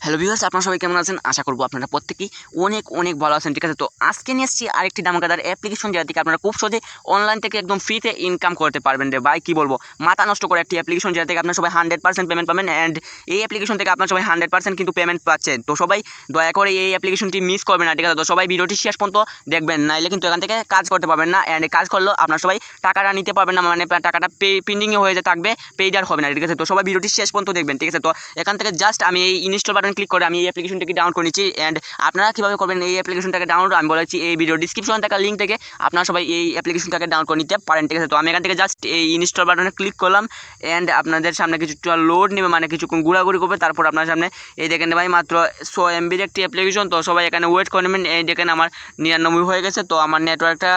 Hello viewers, আপনারা সবাই কেমন আছেন? আশা করব আপনারা প্রত্যেকেই অনেক অনেক ভালো আছেন। ঠিক আছে, তো আজকে নিয়ে এসেছি আরেকটি দামাকাদার অ্যাপ্লিকেশন, যেটা থেকে আপনারা খুব সহজে অনলাইন থেকে একদম ফ্রিতে ইনকাম করতে পারবেন রে ভাই। কি বলবো, মাথা নষ্ট করে একটি অ্যাপ্লিকেশন, যেটা থেকে আপনারা সবাই 100% পেমেন্ট পাবেন। অ্যান্ড এই অ্যাপ্লিকেশন থেকে আপনারা সবাই 100% কিন্তু পেমেন্ট পাচ্ছেন। তো সবাই দয়া করে এই অ্যাপ্লিকেশনটি মিস করবেন না। ঠিক আছে, তো সবাই ভিডিওটি শেষ পর্যন্ত দেখবেন, নাইলে কিন্তু এখান থেকে কাজ করতে পারবেন না। অ্যান্ড কাজ করলেও আপনারা সবাই টাকাটা নিতে পারবেন না, মানে টাকাটা পেন্ডিংয়ে হয়ে থাকবে, পেইড আর হবে না। ঠিক আছে, তো সবাই ভিডিওটি শেষ পর্যন্ত দেখবেন। ঠিক আছে, তো এখান থেকে জাস্ট আমি এই ইনস্টল বাটন ক্লিক করে আমি এই অ্যাপ্লিকেশনটাকে ডাউনলোড করে নিচ্ছি। অ্যান্ড আপনারা কীভাবে করবেন এই অ্যাপ্লিকেশনটাকে ডাউনলোড, আমি বলেছি এই ভিডিও ডিসক্রিপশন থাকা লিঙ্ক থেকে আপনারা সবাই এই অ্যাপ্লিকেশনটাকে ডাউনলোড করে নিতে পারেন। ঠিক আছে, তো আমি এখান থেকে জাস্ট এই ইনস্টল বাটনে ক্লিক করলাম। অ্যান্ড আপনাদের সামনে কিছুটা লোড নেবে, মানে কিছুক্ষণ ঘোরাঘুরি করবে, তারপর আপনার সামনে এই দেখেন ভাই মাত্র 100 MBর একটি অ্যাপ্লিকেশন। তো সবাই এখানে ওয়েট করে নেবেন। এই দেখেন আমার 99 হয়ে গেছে, তো আমার নেটওয়ার্কটা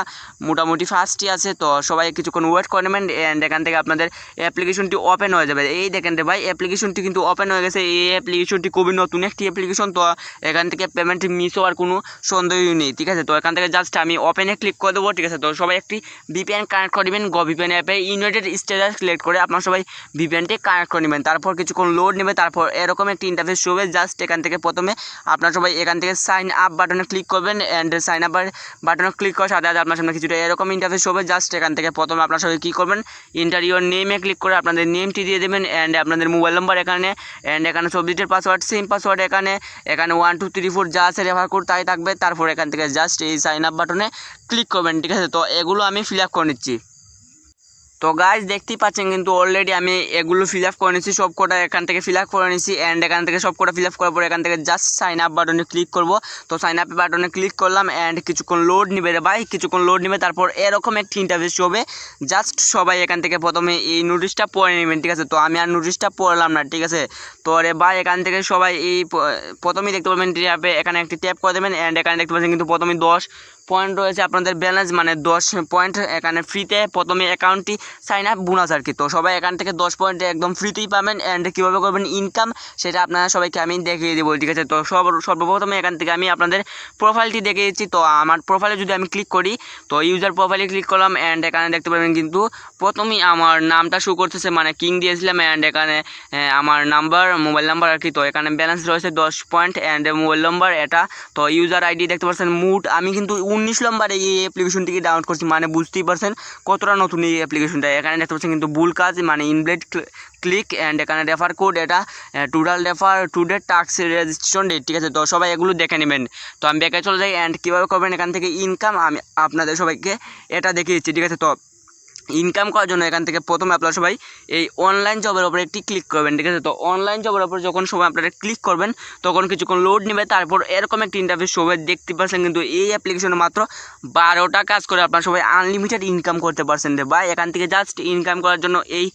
মোটামুটি ফাস্টই আছে। তো সবাই কিছুক্ষণ ওয়েট করে নেবেন। অ্যান্ড এখান থেকে আপনাদের অ্যাপ্লিকেশনটি ওপেন হয়ে যাবে। এই দেখেন ভাই অ্যাপ্লিকেশনটি কিন্তু ওপেন হয়ে গেছে। এই অ্যাপ্লিকেশনটি খুবই নতুন একটি অ্যাপ্লিকেশন, তো এখান থেকে পেমেন্ট মিস হওয়ার কোনো সন্দেহই নেই। ঠিক আছে, তো এখান থেকে জাস্ট আমি ওপেনে ক্লিক করে দেবো। ঠিক আছে, তো সবাই একটি ভিপিএন কানেক্ট করে নেবেন। ভিপিএন অ্যাপে ইউনাইটেড স্টেটস সিলেক্ট করে আপনার সবাই ভিপিএনটি কানেক্ট করে নেবেন। তারপর কিছুক্ষণ লোড নেবে, তারপর এরকম একটি ইন্টারফেস শো হবে। জাস্ট এখান থেকে প্রথমে আপনার সবাই এখান থেকে সাইন আপ বাটনে ক্লিক করবেন। অ্যান্ড সাইন আপ বাটনে ক্লিক করার সাথে সাথে আপনার সামনে কিছুটা এরকম ইন্টারফেস শো হবে। জাস্ট এখান থেকে প্রথমে আপনার সবাই কী করবেন, ইন্টার ইউর নেমে ক্লিক করে আপনাদের নেমটি দিয়ে দেবেন। অ্যান্ড আপনাদের মোবাইল নাম্বার এখানে, অ্যান্ড এখানে সাবজেক্টের পাসওয়ার্ড সেম পাসওয়ার্ড এখানে 1 2 3 4 যা আছে রেফার কোড তাই থাকবে। তারপর এখান থেকে জাস্ট এই সাইন আপ বাটনে ক্লিক করবেন। ঠিক আছে, তো এগুলো আমি ফিল আপ করে নিচ্ছি। তো গাইজ দেখতেই পাচ্ছেন কিন্তু অলরেডি আমি এগুলো ফিল আপ করে নিচ্ছি, সব কটা এখান থেকে ফিল আপ করে নিচ্ছি। অ্যান্ড এখান থেকে সব কটা ফিল আপ করার পর এখান থেকে জাস্ট সাইন আপ বাটনে ক্লিক করব। তো সাইন আপ বাটনে ক্লিক করলাম। অ্যান্ড কিছুক্ষণ লোড নেবে রে ভাই, কিছুক্ষণ লোড নেবে, তারপর এরকম একটি ইন্টারফেস হবে। জাস্ট সবাই এখান থেকে প্রথমে এই নোটিশটা পড়ে নেবেন। ঠিক আছে, তো আমি আর নোটিশটা পড়লাম না। ঠিক আছে, তো রে ভাই এখান থেকে সবাই এই প্রথমেই দেখতে পাবেন ট্যাপে এখানে একটি ট্যাপ করে দেবেন। অ্যান্ড এখানে দেখতে পাচ্ছেন কিন্তু প্রথমে 10 পয়েন্ট রয়েছে আপনাদের ব্যালেন্স, মানে 10 পয়েন্ট এখানে ফ্রিতে প্রথমে অ্যাকাউন্টটি সাইন আপ বোনাস আর কি। তো সবাই এখান থেকে 10 পয়েন্ট একদম ফ্রিতেই পাবেন। অ্যান্ড কীভাবে করবেন ইনকাম সেটা আপনারা সবাইকে আমি দেখিয়ে দেবো। ঠিক আছে, তো সর্বপ্রথমে এখান থেকে আমি আপনাদের প্রোফাইলটি দেখিয়ে দিচ্ছি। তো আমার প্রোফাইলে যদি আমি ক্লিক করি, তো ইউজার প্রোফাইলে ক্লিক করলাম। অ্যান্ড এখানে দেখতে পাবেন কিন্তু প্রথমেই আমার নামটা শো করতেছে, মানে কিং দিয়েছিলাম। অ্যান্ড এখানে আমার নাম্বার, মোবাইল নাম্বার আর কি। তো এখানে ব্যালেন্স রয়েছে 10 পয়েন্ট। অ্যান্ড মোবাইল নাম্বার এটা। তো ইউজার আইডি দেখতে পাচ্ছেন মুড, আমি কিন্তু 19 নম্বরে এই অ্যাপ্লিকেশনটিকে ডাউনলোড করছি, মানে বুঝতেই পারছেন কতটা নতুন এই অ্যাপ্লিকেশনটা। এখানে দেখতে পাচ্ছেন কিন্তু ভুল কাজ, মানে ইনভ্যালিড ক্লিক। অ্যান্ড এখানে রেফার কোড এটা total refer to date task registration date. ঠিক আছে, তো সবাই এগুলো দেখে নেবেন। তো আমি ব্যাকে চলে যাই। অ্যান্ড কীভাবে করবেন এখান থেকে ইনকাম আমি আপনাদের সবাইকে এটা দেখিয়ে দিচ্ছি। ঠিক আছে, তো ইনকাম করার জন্য এখান থেকে প্রথমে আপনারা সবাই এই অনলাইন জবের ওপরে একটি ক্লিক করবেন। ঠিক আছে, তো অনলাইন জবের ওপর যখন সবাই আপনারা ক্লিক করবেন তখন কিছুক্ষণ লোড নেবে, তারপর এরকম একটি ইন্টারফেস সবাই দেখতে পাচ্ছেন কিন্তু এই অ্যাপ্লিকেশনে মাত্র 12টা কাজ করে আপনারা সবাই আনলিমিটেড ইনকাম করতে পারছেন রে ভাই। এখান থেকে জাস্ট ইনকাম করার জন্য এই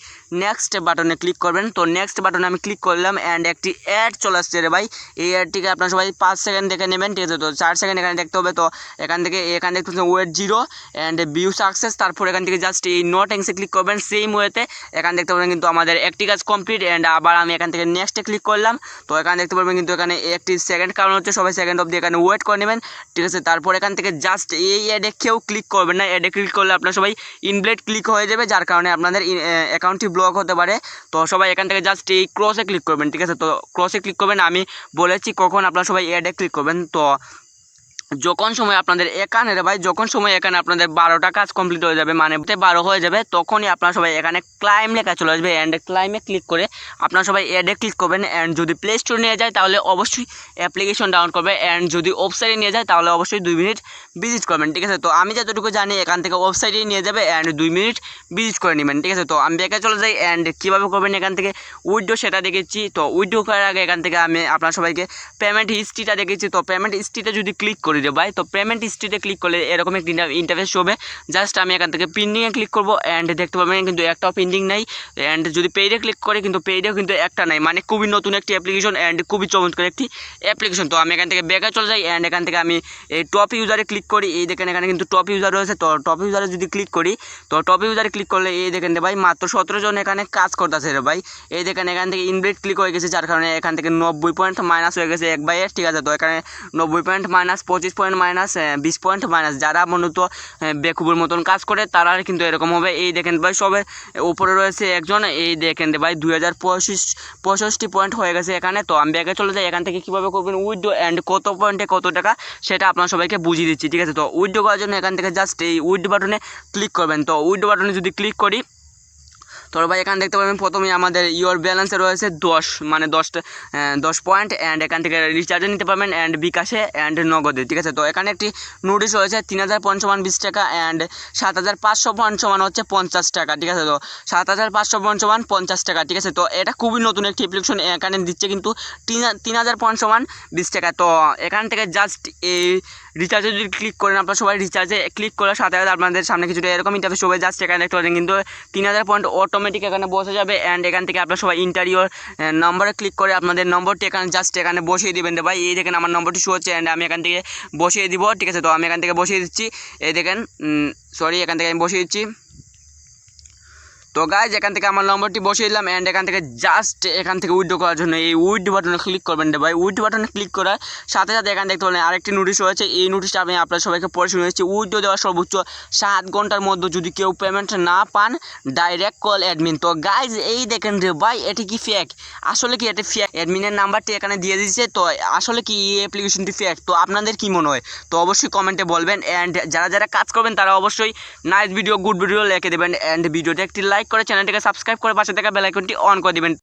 নেক্সট বাটনে ক্লিক করবেন। তো নেক্সট বাটনে আমি ক্লিক করলাম। অ্যান্ড একটি অ্যাড চলে আসছে রে ভাই। এই অ্যাডটিকে আপনারা সবাই 5 সেকেন্ড দেখে নেবেন। ঠিক আছে, তো 4 সেকেন্ড এখানে দেখতে হবে। তো এখান থেকে এখানে দেখতে পাচ্ছেন ওয়েট 0 অ্যান্ড ভিউ সাকসেস। তারপর এখান থেকে জাস্ট এই নট এংসে ক্লিক করবেন সেম ওয়েতে। এখানে দেখতে পাবেন কিন্তু আমাদের একটি কাজ কমপ্লিট। অ্যান্ড আবার আমি এখান থেকে নেক্সটে ক্লিক করলাম। তো এখানে দেখতে পাবেন কিন্তু এখানে একটি সেকেন্ড কারণ হচ্ছে, সবাই সেকেন্ড অবধি এখানে ওয়েট করে নেবেন। ঠিক আছে, তারপর এখান থেকে জাস্ট এই অ্যাডে কেউ ক্লিক করবেন না। অ্যাডে ক্লিক করলে আপনার সবাই ইনভ্যালিড ক্লিক হয়ে যাবে, যার কারণে আপনাদের অ্যাকাউন্টটি ব্লক হতে পারে। তো সবাই এখান থেকে জাস্ট এই ক্রসে ক্লিক করবেন। ঠিক আছে, তো ক্রসে ক্লিক করবেন, আমি বলেছি কখন আপনারা সবাই অ্যাডে ক্লিক করবেন। তো যখন সময় আপনাদের এখানে রে ভাই, যখন সময় এখানে আপনাদের 12টা কাজ কমপ্লিট হয়ে যাবে, মানে 12 হয়ে যাবে, তখনই আপনারা সবাই এখানে ক্লাইম লেখা চলে আসবে। অ্যান্ড ক্লাইমে ক্লিক করে আপনারা সবাই অ্যাডে ক্লিক করবেন। অ্যান্ড যদি প্লে স্টোর নিয়ে যায় তাহলে অবশ্যই অ্যাপ্লিকেশন ডাউনলোড করবে। অ্যান্ড যদি ওয়েবসাইটে নিয়ে যায় তাহলে অবশ্যই 2 মিনিট ভিজিট করবেন। ঠিক আছে, তো আমি যতটুকু জানি এখান থেকে ওয়েবসাইটে নিয়ে যাবে। অ্যান্ড 2 মিনিট ভিজিট করে নেবেন। ঠিক আছে, তো আমি ব্যাকে চলে যাই। অ্যান্ড কীভাবে করবেন এখান থেকে উইথড্র সেটা দেখেছি। তো উইথড্র করার আগে এখান থেকে আমি আপনার সবাইকে পেমেন্ট হিস্ট্রিটা দেখেছি। তো পেমেন্ট হিস্ট্রিতে যদি ক্লিক করি রে ভাই, তো পেমেন্ট হিস্ট্রিতে ক্লিক করলে এরকম একটি ইন্টারফেস হবে। জাস্ট আমি এখান থেকে পেন্ডিংয়ে ক্লিক করব। অ্যান্ড দেখতে পাবেন কিন্তু একটাও পেন্ডিং নাই। অ্যান্ড যদি পেইডে ক্লিক করে কিন্তু পেইডেও কিন্তু একটা নাই, মানে খুবই নতুন একটি অ্যাপ্লিকেশন। অ্যান্ড খুবই চমৎকার একটি অ্যাপ্লিকেশন। তো আমি এখান থেকে ব্যাকে চলে যাই। অ্যান্ড এখান থেকে আমি এই টপ ইউজারে ক্লিক করি। এই দেখেন এখানে কিন্তু টপ ইউজার রয়েছে। তো টপ ইউজারে যদি ক্লিক করি, তো টপ ইউজারে ক্লিক করলে এই দেখেন রে ভাই মাত্র 17 জন এখানে কাজ করতেছে রে ভাই। এই দেখেন এখান থেকে ইনভ্যালিড ক্লিক হয়ে গেছে, যার কারণে এখান থেকে 90 পয়েন্ট মাইনাস হয়ে গেছে 1/1। ঠিক আছে, তো এখানে 90 point minus 25 point minus 20 point minus. যারা মূলত বেকুবের মতন কাজ করে তারা কিন্তু এরকম হবে। এই দেখেন ভাই সবে উপরে রয়েছে একজন, এই দেখেন ভাই 2065 পয়েন্ট হয়ে গেছে এখানে। তো আমি ব্যাগে চলে যাই, এখান থেকে কীভাবে করবেন উইথড্র অ্যান্ড কত পয়েন্টে কত টাকা সেটা আপনার সবাইকে বুঝিয়ে দিচ্ছি, ঠিক আছে। তো উইথড্র করার জন্য এখান থেকে জাস্ট এই উইথড্র বাটনে ক্লিক করবেন। তো উইথড্র বাটনে যদি ক্লিক করি তো ভাই এখানে দেখতে পাবেন প্রথমেই আমাদের ইওর ব্যালেন্সে রয়েছে 10 পয়েন্ট অ্যান্ড এখান থেকে রিচার্জে নিতে পারবেন অ্যান্ড বিকাশে অ্যান্ড নগদে, ঠিক আছে। তো এখানে একটি নোটিশ রয়েছে 3000 পয়েন্ট সমান 20 টাকা অ্যান্ড 7500 পয়েন্ট সমান হচ্ছে 50 টাকা, ঠিক আছে। তো 7500 পয়েন্ট সমান 50 টাকা, ঠিক আছে। তো এটা খুবই নতুন একটি অ্যাপ্লিকেশন, এখানে দিচ্ছে কিন্তু 3000 পয়েন্ট সমান 20 টাকা। তো এখান থেকে জাস্ট এই রিচার্জে যদি ক্লিক করেন আপনার সবাই রিচার্জে ক্লিক করার সাথে সাথে আপনাদের সামনে কিছুটা এরকম ইন্টারফেস হবে। জাস্ট এখানে দেখতে পাচ্ছেন কিন্তু 3000 পয়েন্ট অটোমেটিক এখানে বসে যাবে অ্যান্ড এখান থেকে আপনার সবাই ইন্টারিয়র নম্বরে ক্লিক করে আপনাদের নম্বরটি এখানে জাস্ট এখানে বসিয়ে দেবেন ভাই। এই দেখেন আমার নম্বরটি শো হচ্ছে অ্যান্ড আমি এখান থেকে বসিয়ে দিব, ঠিক আছে। তো আমি এখান থেকে বসিয়ে দিচ্ছি, এই দেখেন এখান থেকে আমি বসিয়ে দিচ্ছি। তো গাইজ এখান থেকে আমার নম্বরটি বসিয়ে দিলাম অ্যান্ড এখান থেকে জাস্ট এখান থেকে উইথড্র করার জন্য এই উইথড্র বাটনে ক্লিক করবেন ভাই। উইথড্র বাটনে ক্লিক করার সাথে সাথে এখানে দেখতে পাবেন আরেকটি নোটিশ রয়েছে। এই নোটিশটা আমি আপনার সবাইকে পড়ে শুনে দিচ্ছি। উইথড্র দেওয়ার সর্বোচ্চ 7 ঘন্টার মধ্যে যদি কেউ পেমেন্ট না পান ডাইরেক্ট কল অ্যাডমিন। তো গাইজ এই দেখেন রে ভাই, এটি কি ফেক? আসলে কি এটা ফেক? অ্যাডমিনের নাম্বারটি এখানে দিয়ে দিচ্ছে। তো আসলে কি এই অ্যাপ্লিকেশনটি ফেক? তো আপনাদের কি মনে হয়? তো অবশ্যই কমেন্টে বলবেন অ্যান্ড যারা যারা কাজ করবেন তারা অবশ্যই নাইস ভিডিও গুড ভিডিও লিখে দেবেন অ্যান্ড ভিডিওতে একটি লাইক করে চ্যানেলটিকে সাবস্ক্রাইব করে পাশে থাকা বেল আইকনটি অন করে দিবেন।